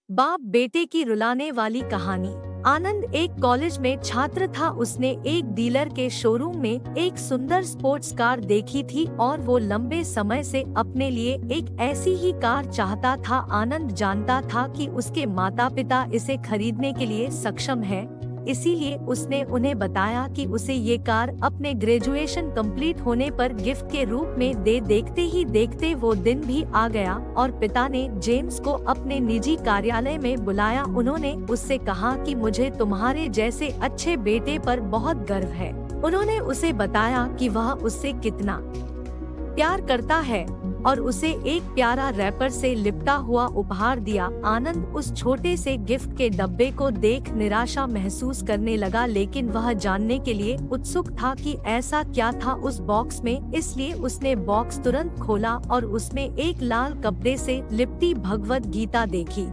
बाप बेटे की रुलाने वाली कहानी। आनंद एक कॉलेज में छात्र था। उसने एक डीलर के शोरूम में एक सुंदर स्पोर्ट्स कार देखी थी और वो लंबे समय से अपने लिए एक ऐसी ही कार चाहता था। आनंद जानता था कि उसके माता पिता इसे खरीदने के लिए सक्षम है, इसीलिए उसने उन्हें बताया कि उसे ये कार अपने ग्रेजुएशन कंप्लीट होने पर गिफ्ट के रूप में दे। देखते ही देखते वो दिन भी आ गया और पिता ने जेम्स को अपने निजी कार्यालय में बुलाया। उन्होंने उससे कहा कि मुझे तुम्हारे जैसे अच्छे बेटे पर बहुत गर्व है। उन्होंने उसे बताया कि वह उससे कितना प्यार करता है और उसे एक प्यारा रैपर से लिपटा हुआ उपहार दिया। आनंद उस छोटे से गिफ्ट के डब्बे को देख निराशा महसूस करने लगा, लेकिन वह जानने के लिए उत्सुक था कि ऐसा क्या था उस बॉक्स में। इसलिए उसने बॉक्स तुरंत खोला और उसमें एक लाल कपड़े से लिपटी भगवत गीता देखी।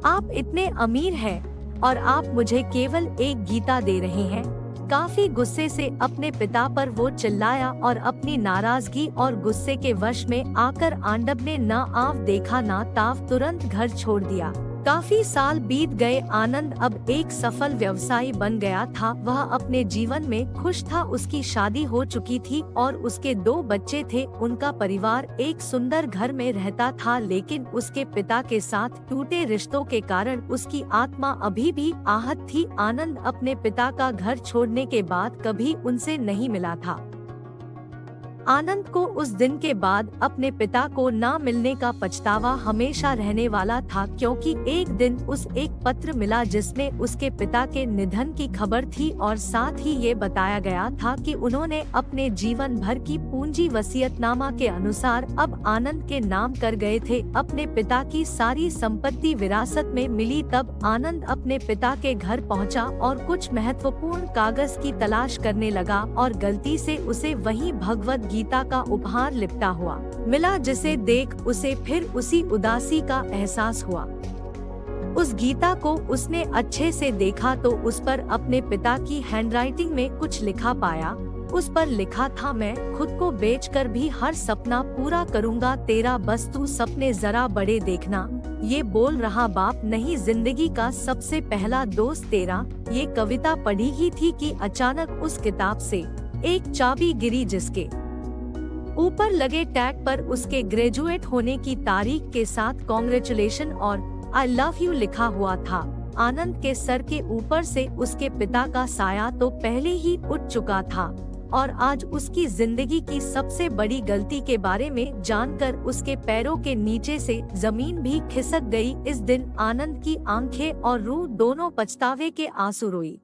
आप इतने अमीर हैं और आप मुझे केवल एक गीता दे रहे हैं। काफी गुस्से से अपने पिता पर वो चिल्लाया और अपनी नाराजगी और गुस्से के वश में आकर आंडब ने न आव देखा न ताव तुरंत घर छोड़ दिया। काफी साल बीत गए। आनंद अब एक सफल व्यवसायी बन गया था। वह अपने जीवन में खुश था। उसकी शादी हो चुकी थी और उसके 2 बच्चे थे। उनका परिवार एक सुंदर घर में रहता था, लेकिन उसके पिता के साथ टूटे रिश्तों के कारण उसकी आत्मा अभी भी आहत थी। आनंद अपने पिता का घर छोड़ने के बाद कभी उनसे नहीं मिला था। आनंद को उस दिन के बाद अपने पिता को न मिलने का पछतावा हमेशा रहने वाला था, क्योंकि एक दिन उस एक पत्र मिला जिसमें उसके पिता के निधन की खबर थी और साथ ही ये बताया गया था कि उन्होंने अपने जीवन भर की पूंजी वसीयतनामा के अनुसार अब आनंद के नाम कर गए थे। अपने पिता की सारी संपत्ति विरासत में मिली। तब आनंद अपने पिता के घर पहुंचा और कुछ महत्वपूर्ण कागज की तलाश करने लगा और गलती से उसे वही भगवत गीता का उपहार लिपटा हुआ मिला, जिसे देख उसे फिर उसी उदासी का एहसास हुआ। उस गीता को उसने अच्छे से देखा तो उस पर अपने पिता की हैंडराइटिंग में कुछ लिखा पाया। उस पर लिखा था, मैं खुद को बेचकर भी हर सपना पूरा करूंगा, तेरा बस तू सपने जरा बड़े देखना। ये बोल रहा बाप नहीं, जिंदगी का सबसे पहला दोस्त तेरा। ये कविता पढ़ी ही थी कि अचानक उस किताब से एक चाबी गिरी, जिसके ऊपर लगे टैग पर उसके ग्रेजुएट होने की तारीख के साथ कांग्रेचुलेशन और आई लव यू लिखा हुआ था। आनंद के सर के ऊपर से उसके पिता का साया तो पहले ही उठ चुका था और आज उसकी जिंदगी की सबसे बड़ी गलती के बारे में जानकर उसके पैरों के नीचे से जमीन भी खिसक गई। इस दिन आनंद की आंखें और रूह दोनों पछतावे के आंसू रोई।